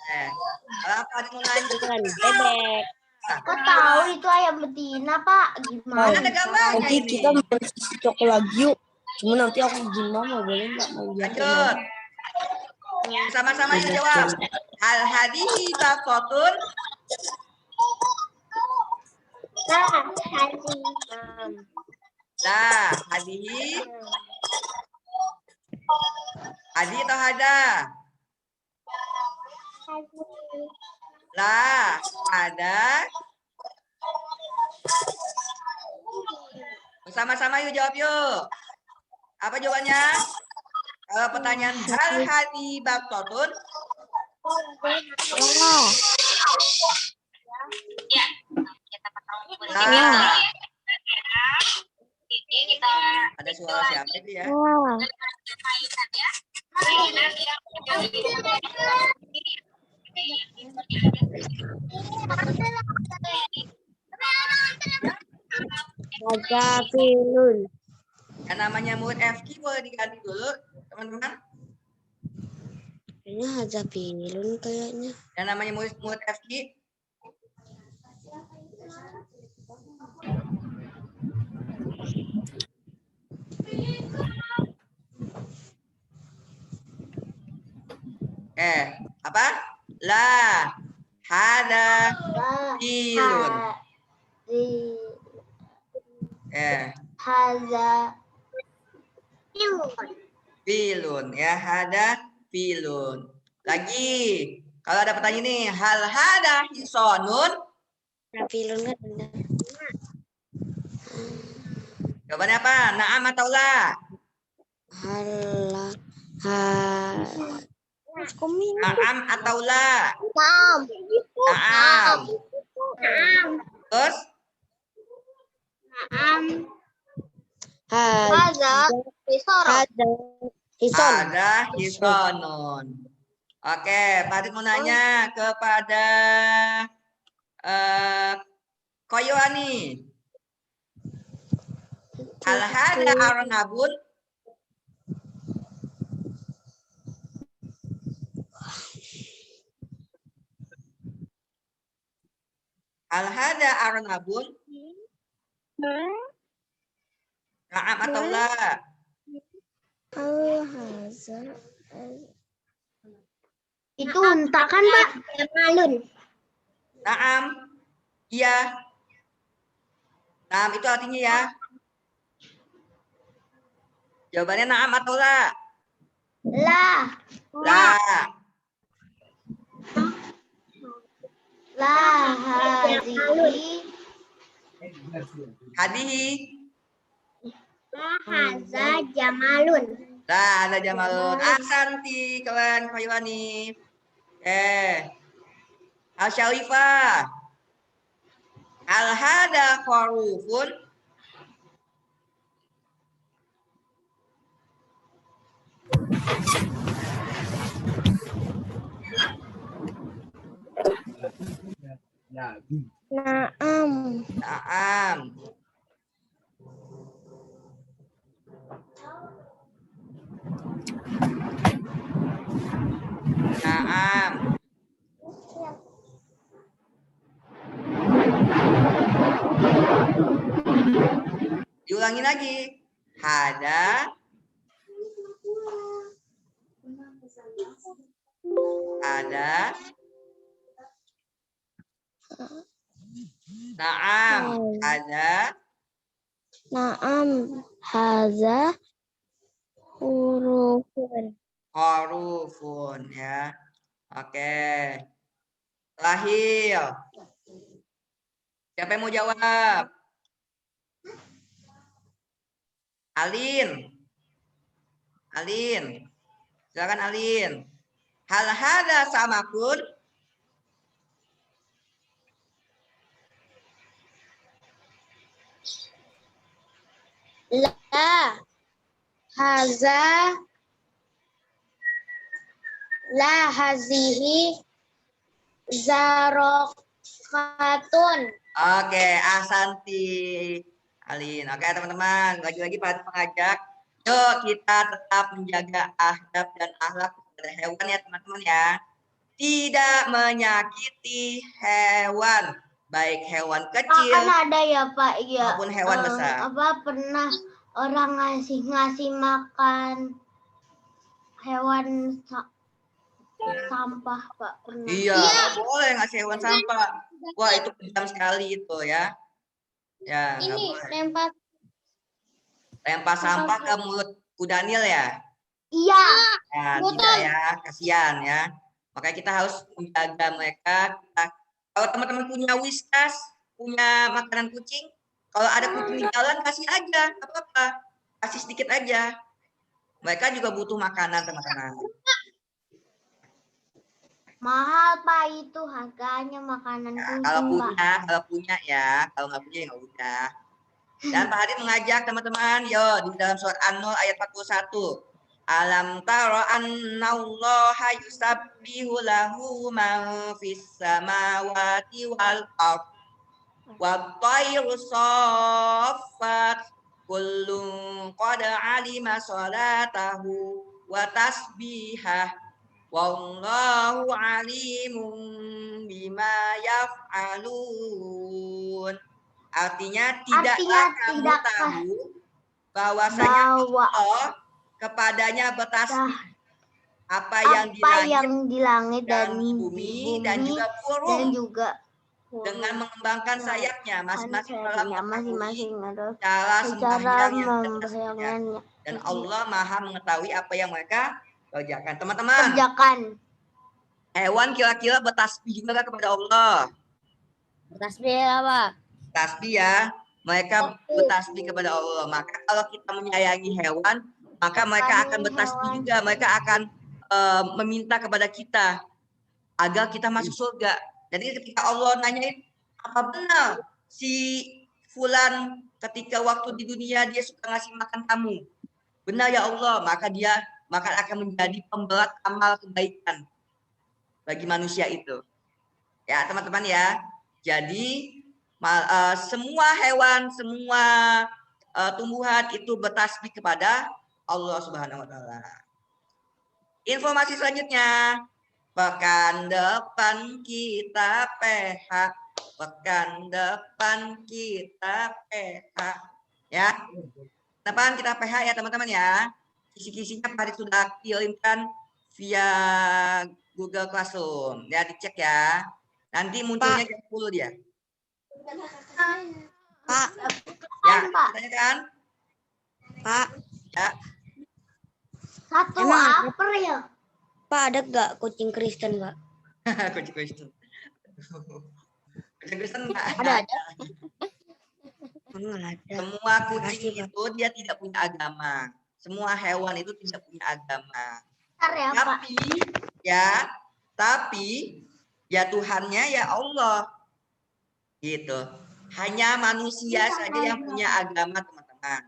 Kalau apa mau nanya? Bebek. Kok tahu itu ayam betina, Pak? Mana Gimana? ada gambarnya Nanti ini? kita main sisi toko lagi yuk. Cuma nanti aku izin mama boleh nggak mau lihat Lanjut. Sama-sama yang jawab. Hal hadihi baktotun. Nah, hadihi. Hadi atau hada? Lah, ada. Bersama-sama yuk jawab yuk. Apa jawabannya? Kalau pertanyaan hal hadi baktotun, Nah, ada suara siapa itu ya? Hadzafilun. Yang namanya murid FQ boleh diganti dulu, teman-teman. Kayaknya hadzafilun kayaknya. Yang namanya murid FQ. Apa? La hada filun. Haza Filun ya, hada filun. Lagi, kalau ada pertanyaan nih, hal hada hisonun. filun kan benar. Jawabannya apa? Naam atau la? Hala Naam atau la? Naam. Naam. Terus? Naam. Haza hisara. Ada hisonun. Oke, Pak Adit mau nanya kepada Koyoani. Hal hada arnabun? Hal hada arnabun? Naam atau la? Itu unta kan, Pak? Jamalun. Naam. Iya. Naam itu artinya ya. Jawabannya naam atau la? La. La. La hadihi. Hadihi. Haza jamalun. Lah, ada Jamalun. Ahsanti kalian Koyoani. Al-Syarifah. Hal hada kharufun? Naam. Naam. Naam. Diulangi lagi. Hada. Ada. Naam. Ada. Naam. Haza hurufun. Hurufun ya. Oke. Lahir. Siapa yang mau jawab? Alin. Alin. Silakan Alin. Hal hada samakun? La. Haza. La hazihi. Zarokatun. Oke, ahsanti Alin. Oke, teman-teman, lagi-lagi Pak Adit mengajak, yuk kita tetap menjaga adab dan akhlak kepada hewan ya, teman-teman ya. Tidak menyakiti hewan, baik hewan kecil Kan ada ya Pak ya. maupun hewan besar. Apa pernah orang ngasih makan hewan sampah Pak pernah. Iya, boleh ngasih hewan sampah. Wah, itu kejam sekali itu ya. Ya, nggak Ini boleh. Lempar sampah ke mulut Daniel ya. Iya. Ya, Betul. tidak ya, kasihan ya. Makanya kita harus menjaga mereka. Kalau teman-teman punya Whiskas, punya makanan kucing, kalau ada kucing di jalan kasih aja, nggak apa-apa, kasih sedikit aja. Mereka juga butuh makanan, teman-teman. Mahal Pak itu harganya makanan Ya, kucing Pak. kalau punya ya, kalau nggak punya ya nggak udah. Dan Pak Hadi mengajak teman-teman, yo di dalam surat An-Nur ayat 41. Alam tara annallaha yusabbihu lahu man fis samawati wal ard wa tayru saffat kullun qad alima salatahu wa tasbihah wallahu alimun bima yaf'alun. Artinya tidaklah kamu tahu bahwasanya Allah kepadanya bertasbih apa yang di langit dan di bumi dan juga burung dan juga dengan mengembangkan sayapnya masing-masing dalam masing-masing ada cara sembahyang dan membayangkannya. Dan Allah Maha mengetahui apa yang mereka kerjakan. Teman-teman, hewan kira-kira bertasbih juga kepada Allah. Bertasbih apa? Tasbih ya, mereka bertasbih kepada Allah. Maka kalau kita menyayangi hewan, maka mereka akan bertasbih juga. Mereka akan meminta kepada kita agar kita masuk surga. Jadi ketika Allah nanyain, apa benar si fulan ketika waktu di dunia dia suka ngasih makan kamu? Benar ya Allah, maka dia akan menjadi pemberat amal kebaikan bagi manusia itu. Ya teman-teman ya. Jadi semua hewan, semua tumbuhan itu bertasbih kepada Allah Subhanahu wa taala. Informasi selanjutnya, pekan depan kita PH, pekan depan kita PH. Ya. Depan kita PH ya teman-teman ya. Kisi-kisinya Pak Haris sudah kirimkan via Google Classroom. Ya dicek ya. Nanti munculnya jam 10 dia. Pak. Ya, tanya kan? Pak. Ya. Satu apa ya? Pak, ada nggak kucing Kristen, Pak? Kucing Kristen. Kucing Kristen nggak Ada. Semua kucing itu dia tidak punya agama. Semua hewan itu tidak punya agama. Tapi Tuhannya ya Allah. Gitu. Hanya manusia saja yang punya agama, teman-teman.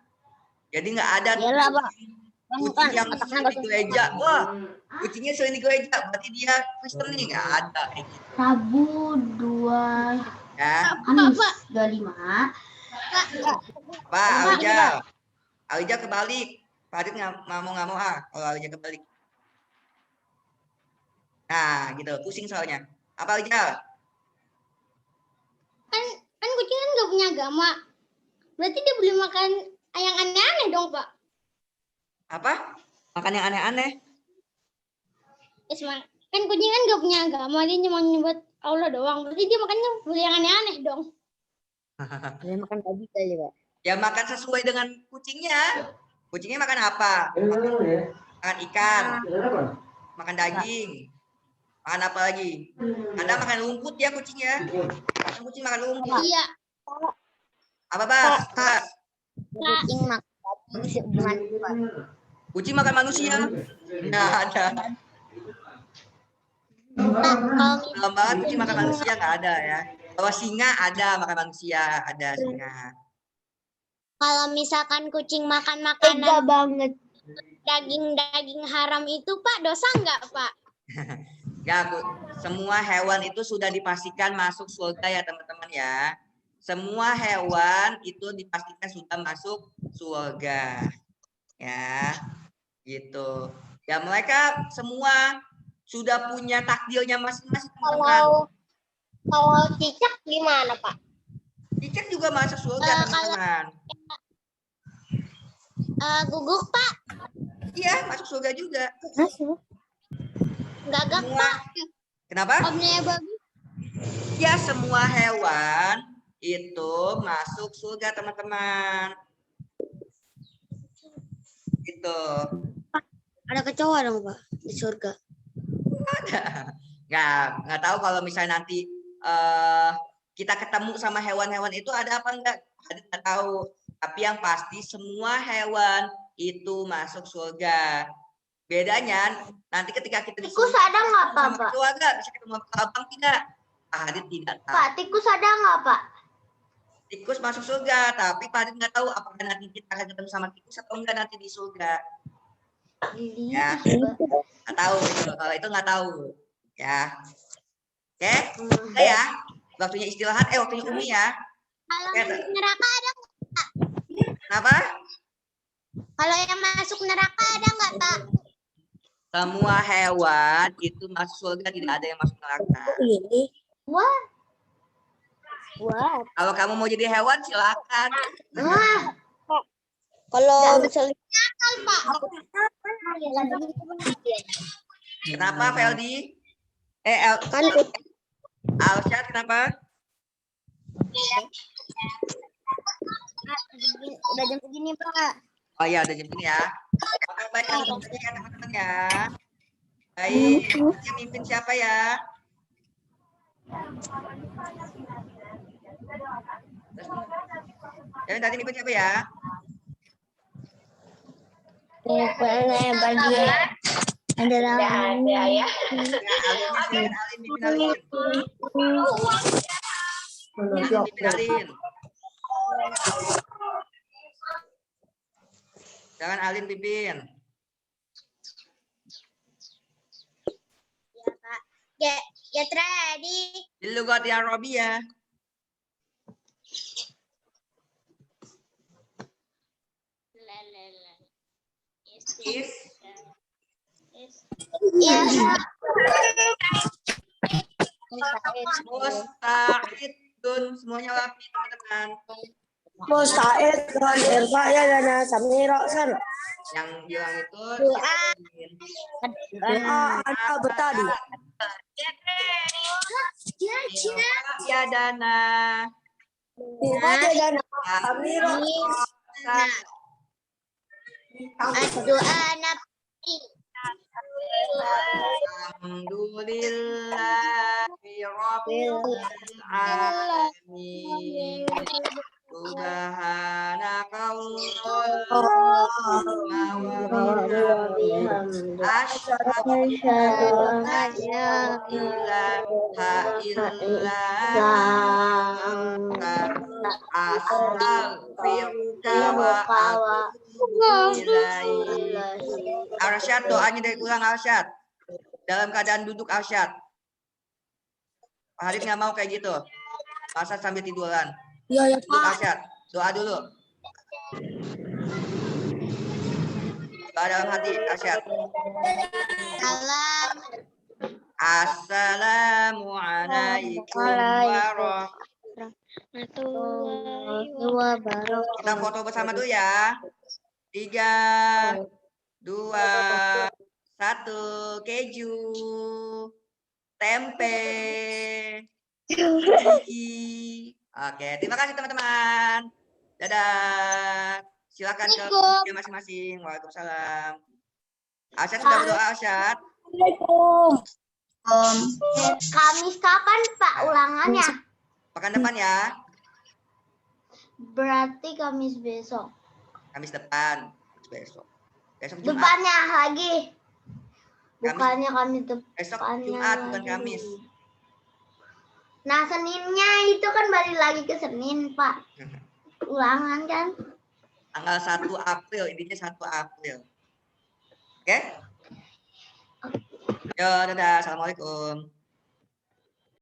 Jadi nggak ada kucing yang sering di gereja. Wah, kucingnya sering di gereja, berarti dia Kristen nih, nggak ada kayak gitu. Rabu 2 Ya. Kamis 25. Pak Alijal kebalik. Pak Adit nggak mau kalau Alijal kebalik. Nah, gitu. Pusing soalnya. Apa Alijal? Kan kucing kan nggak punya agama. Berarti dia boleh makan yang aneh-aneh dong, Pak. Apa? Makan yang aneh-aneh? Kan kucing kan nggak punya agama, dia cuma nyebut Allah doang. Berarti dia makannya boleh yang aneh-aneh dong. Boleh makan babi aja, Pak. Ya makan sesuai dengan kucingnya. Kucingnya makan apa? Makan ikan, makan daging, makan apa lagi? Anda makan rumput ya kucingnya? Kucing makan rumput. Iya. Apa Bas? Kucing makan babi gimana, Pak? Kucing makan manusia? Nggak ada. Kalau banget kucing makan manusia nggak ada ya. Kalau singa ada makan manusia, ada singa. Kalau misalkan kucing makan makanan banget. daging haram itu, Pak, dosa nggak, Pak? Ya, semua hewan itu sudah dipastikan masuk surga ya teman-teman ya. Semua hewan itu dipastikan sudah masuk surga. Ya, gitu. Ya mereka semua sudah punya takdirnya masing-masing teman-teman. Kalau cicak gimana, Pak? Cicak juga masuk surga teman-teman. Guguk, Pak? Iya, masuk surga juga. Masuk. Gagak, Semua. Pak? Kenapa? Omnya babi? Ya, semua hewan itu masuk surga teman-teman. Gitu. Ada kecoa dong, Pak, di surga. Nggak tahu kalau misalnya nanti kita ketemu sama hewan-hewan itu ada apa enggak? Nggak tahu. Tapi yang pasti semua hewan itu masuk surga. Bedanya nanti ketika kita di Tikus ada nggak, Pak? sama keluarga bisa ketemu sama abang tidak? Pak Hadid tidak tahu. Pak, tikus ada nggak, Pak? Tikus masuk surga, tapi Pak Hadid nggak tahu apakah nanti kita akan ketemu sama tikus atau enggak nanti di surga. Ya, nggak tahu itu. Kalau itu nggak tahu. Ya, oke, udah ya. Waktunya istirahat, waktunya Umi ya. Kalau Oke, masuk neraka ada nggak? kenapa? Kalau yang masuk neraka ada nggak, Pak? Semua hewan itu masuk surga, tidak ada yang masuk neraka. Wah, Kalau kamu mau jadi hewan, silakan. Kalau misalnya Kenapa, Feldi? kan Alsyad, kenapa? udah jam segini, Pak. Oh iya, udah jam ini ya. Oke, baik, langsung saja ya teman-teman ya. Baik, yang mimpin siapa ya? Yang tadi mimpin siapa ya? Adalah Ya, Alin, mimpin Alin. Mimpin Alin. Jangan Alin pimpin. Get ready. Di lugat yang Robi ya. Is musta'idun, semuanya rapi teman-teman. Musta'id dengan irfa'ya dana samira sana. Yang bilang itu Doa ada bertadi. ya dana Irfa'ya dana samira. Doa nabi. Alhamdulillahi rabbil alamin. Subhanakallahumma wa bihamdika asyhadu an la ilaha illa anta astaghfiruka wa atubu ilaik. Arsyad, doanya dari kurang Arsyad. Dalam keadaan duduk Arsyad. Pak Hadid nggak mau kayak gitu. Masa sambil tiduran. Iya ya Duduk Pak. Arsyad. Doa dulu. Doa dalam hati Arsyad. Salam. Assalamualaikum warahmatullahi wabarakatuh. Kita foto bersama dulu ya. 3, 2, 1, keju, tempe, gigi. Oke, terima kasih teman-teman. Dadah. Silakan ke meja masing-masing. Waalaikumsalam. Arsyad sudah berdoa, Arsyad. Kamis kapan, Pak, ulangannya? Pekan depan ya. Berarti Kamis besok. Kamis depan. Besok. Besok Jumat. Depannya lagi. Bukannya Kamis Besok depannya Jumat bukan lagi. Kamis. Nah, Seninnya itu kan balik lagi ke Senin, Pak. Ulangan kan? Tanggal 1 April, intinya 1 April. Oke? Yo, dadah. Assalamualaikum.